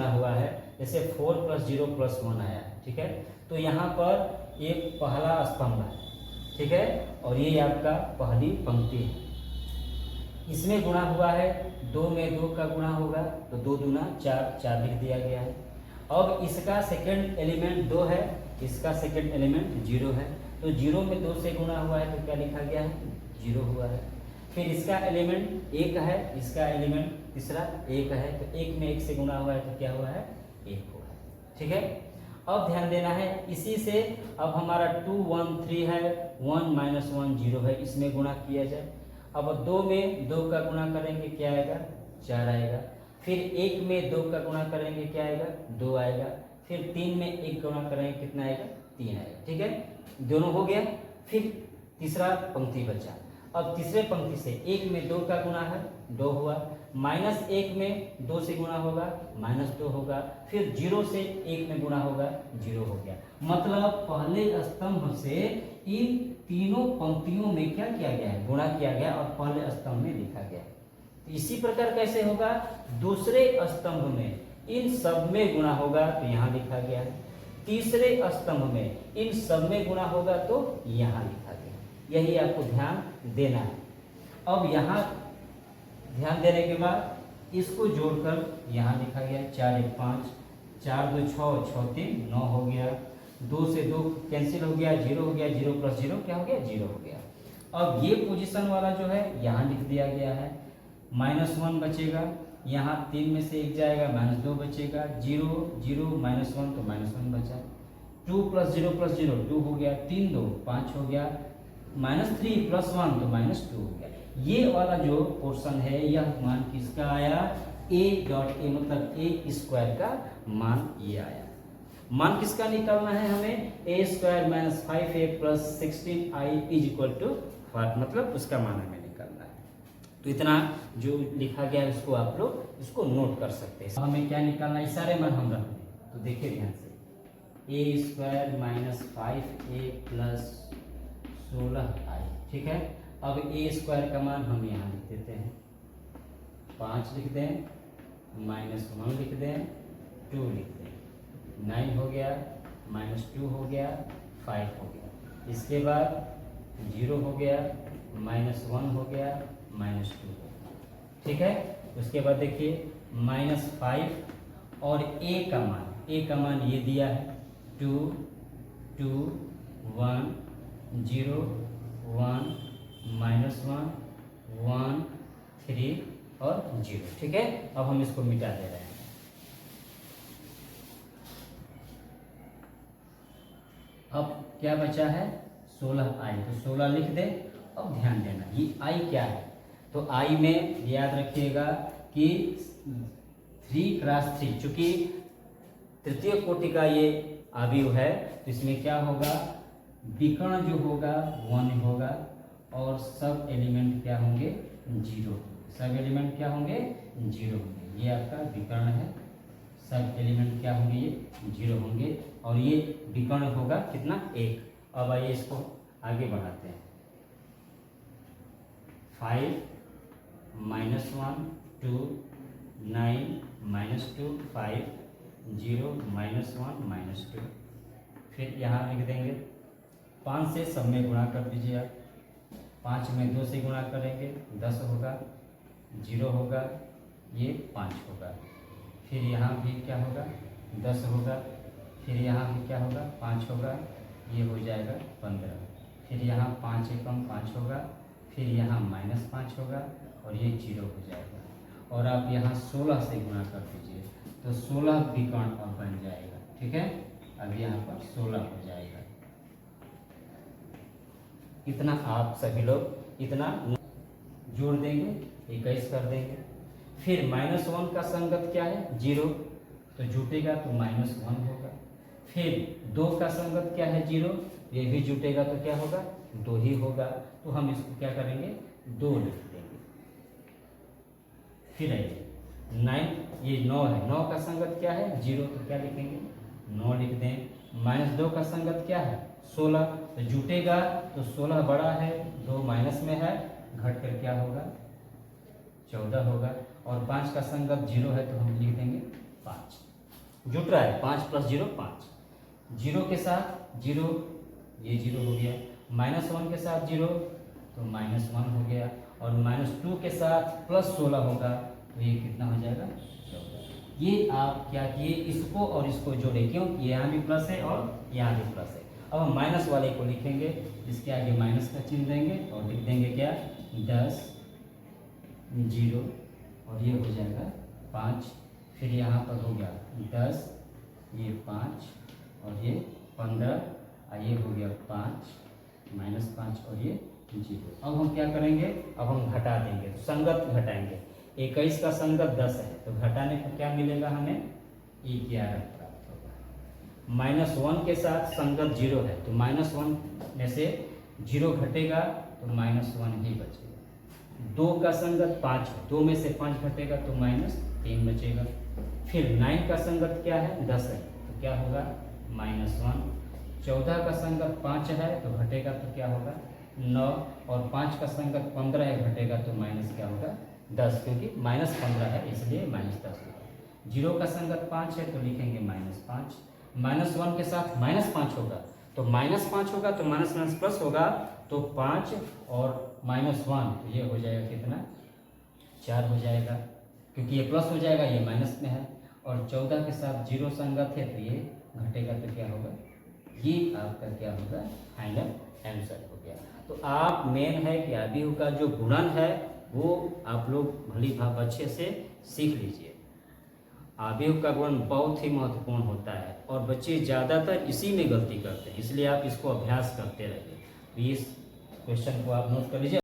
गुणा हुआ है, जैसे 4 + 0 + 1 आया है, ठीक है। तो यहाँ पर एक पहला स्तंभ है, ठीक है, और ये आपका पहली पंक्ति है। इसमें गुणा हुआ है, 2 में 2 का गुणा होगा तो 2 दूना 4, 4 लिख दिया गया है। अब इसका सेकंड एलिमेंट 2 है, इसका सेकंड एलिमेंट 0 है, तो 0 में 2 से गुणा हुआ है तो क्या लिखा गया है, 0 हुआ है। फिर इसका एलिमेंट 1 है, इसका एलिमेंट तीसरा 1 है, तो 1 में 1 से गुणा हुआ है तो क्या हुआ है, 1 हुआ है, ठीक है। अब ध्यान देना है, इसी से अब हमारा 2 1 3 है, 1 - 1 0 है, इसमें गुणा किया जाए। अब 2 में 2 का गुणा करेंगे क्या आएगा, 4 आएगा। फिर 1 में 2 का गुणा करेंगे क्या आएगा, 2 आएगा। फिर 3 में 1 गुणा करेंगे कितना आएगा, 3 आएगा, ठीक है। दोनों हो गया। फिर तीसरा पंक्ति बचा। अब तीसरे पंक्ति से 1 में 2 का गुणा है, 2 हुआ, -1 में 2 से गुणा होगा, -2 होगा। फिर 0 से 1 में गुणा होगा, 0 हो गया। मतलब पहले स्तंभ से इन तीनों पंक्तियों में क्या किया गया है, गुणा किया गया और पहले स्तंभ में लिखा गया। इसी प्रकार कैसे होगा, दूसरे स्तंभ में इन सब में गुणा होगा तो यहाँ लिखा गया है। तीसरे स्तंभ में इन सब में गुणा होगा तो यहाँ लिखा गया। यही आपको ध्यान देना है। अब यहाँ ध्यान देने के बाद इसको जोड़कर यहाँ लिखा गया 4 1 5, 4 2 6, 6 3 9 हो गया। 2 से 2 कैंसिल हो गया, 0 हो गया, 0 + 0 क्या हो गया, 0 हो गया। अब ये पोजीशन वाला जो है यहाँ लिख दिया गया है, -1 बचेगा, यहाँ 3 में से 1 जाएगा, -2 बचेगा, 0 0 -1 तो -1 बचा। 2 + 0 + 0 2 हो गया, 3 2 5 हो गया, -3 + 1 तो -2 हो गया। ये वाला जो पोर्शन है यह मान किसका आया, a.a मतलब a² का मान ये आया। मान किसका निकालना है हमें, a² - 5a + 16i = 5, मतलब उसका मान हमें निकालना है। तो इतना जो लिखा गया है उसको आप लोग इसको नोट कर सकते हैं। हमें क्या निकालना है, सारे मान हम रख दें, तो देखिए ध्यान से, a² - 5a + 16i, ठीक है। अब a² का मान हम यहाँ लिख देते हैं, 5 लिख दें, -1 लिख दें, 2 लिख दें, 9 हो गया, -2 हो गया, 5 हो गया। इसके बाद 0 हो गया, -1 हो गया, -2 हो गया, ठीक है। उसके बाद देखिए -5 और a का मान ये दिया है 2 2 1 0 1 -1 1 3 और 0, ठीक है। अब हम इसको मिटा दे रहे हैं। अब क्या बचा है, 16i, तो 16 लिख दे। अब ध्यान देना ये i क्या है, तो i में याद रखिएगा कि 3 × 3, चूंकि तृतीय कोटि का ये अवयव है तो इसमें क्या होगा, विकर्ण जो होगा 1 होगा और सब एलिमेंट क्या होंगे, 0। सब एलिमेंट क्या होंगे, 0 होंगे। ये आपका विकर्ण है, सब एलिमेंट क्या होंगे, ये 0 होंगे और ये विकर्ण होगा कितना, 1। अब आइए इसको आगे बढ़ाते हैं। 5 -1 2 9 -2 5 0 -1 -2। फिर यहाँ लिख देंगे 5 से सब में गुणा कर दीजिए आप। 5 में 2 से गुणा करेंगे 10 होगा, 0 होगा, ये 5 होगा। फिर यहाँ भी क्या होगा, 10 होगा। फिर यहाँ भी क्या होगा, 5 होगा, ये हो जाएगा 15। फिर यहाँ 5 एकम 5 होगा, फिर यहाँ -5 होगा और ये 0 हो जाएगा। और आप यहाँ 16 से गुणा कर दीजिए तो 16 विकर्ण अब बन जाएगा, ठीक है। अब यहाँ पर 16 हो जाएगा। इतना आप सभी लोग इतना जोड़ देंगे, 21 कर देंगे। फिर -1 का संगत क्या है, 0, तो जुटेगा तो -1 होगा। फिर 2 का संगत क्या है, 0, ये भी जुटेगा तो क्या होगा, 2 ही होगा। तो हम इसको क्या करेंगे, 2 लिख देंगे। फिर आइए 9, ये 9 है, 9 का संगत क्या है, 0, तो क्या लिखेंगे, 9 लिख दें। -2 का संगत क्या है, 16, तो जुटेगा तो 16 बड़ा है, 2 माइनस में है, घट कर क्या होगा, 14 होगा। और 5 का संगत 0 है तो हम लिख देंगे 5। जुट रहा है, 5 + 0 5, 0 के साथ 0, ये 0 हो गया, -1 के साथ 0 तो -1 हो गया, और -2 के साथ +16 होगा तो ये कितना हो जाएगा 14। ये आप क्या किए, इसको और इसको जोड़े, क्यों, यहाँ भी प्लस है और यहाँ भी प्लस है। अब हम माइनस वाले को लिखेंगे, इसके आगे माइनस का चिन्ह देंगे और लिख देंगे क्या 10 0, और ये हो जाएगा 5, फिर यहाँ पर हो गया 10, ये 5 और ये 15, ये हो गया 5 -5 और ये 0। अब हम क्या करेंगे, अब हम घटा देंगे, तो संगत घटाएंगे। 21 का संगत 10 है तो घटाने पर क्या मिलेगा हमें 11 प्राप्त होगा। -1 के साथ संगत 0 है तो -1 में से 0 घटेगा तो -1 ही बचेगा। 2 का संगत 5 है, 2 में से 5 घटेगा तो -3 बचेगा। फिर 9 का संगत क्या है 10 है तो क्या होगा -1। 14 का संगत 5 है तो घटेगा तो क्या होगा 9, और 5 का संगत 15 है घटेगा तो माइनस क्या होगा 10, क्योंकि -15 है इसलिए -10 होगा। 0 का संगत 5 है तो लिखेंगे -5, -1 के साथ -5 होगा तो -5 होगा तो माइनस प्लस होगा तो 5 और -1 तो ये हो जाएगा कितना 4 हो जाएगा, क्योंकि ये प्लस हो जाएगा ये माइनस में है, और 14 के साथ 0 संगत है तो ये घटेगा तो क्या होगा, ये आपका क्या होगा फाइनल आंसर हो गया। तो आप मेन है कि आव्यूह का जो गुणन है वो आप लोग भली भाव अच्छे से सीख लीजिए। आव्यूह का गुणन बहुत ही महत्वपूर्ण होता है और बच्चे ज़्यादातर इसी में गलती करते हैं, इसलिए आप इसको अभ्यास करते रहिए। तो इस क्वेश्चन को आप नोट कर लीजिए।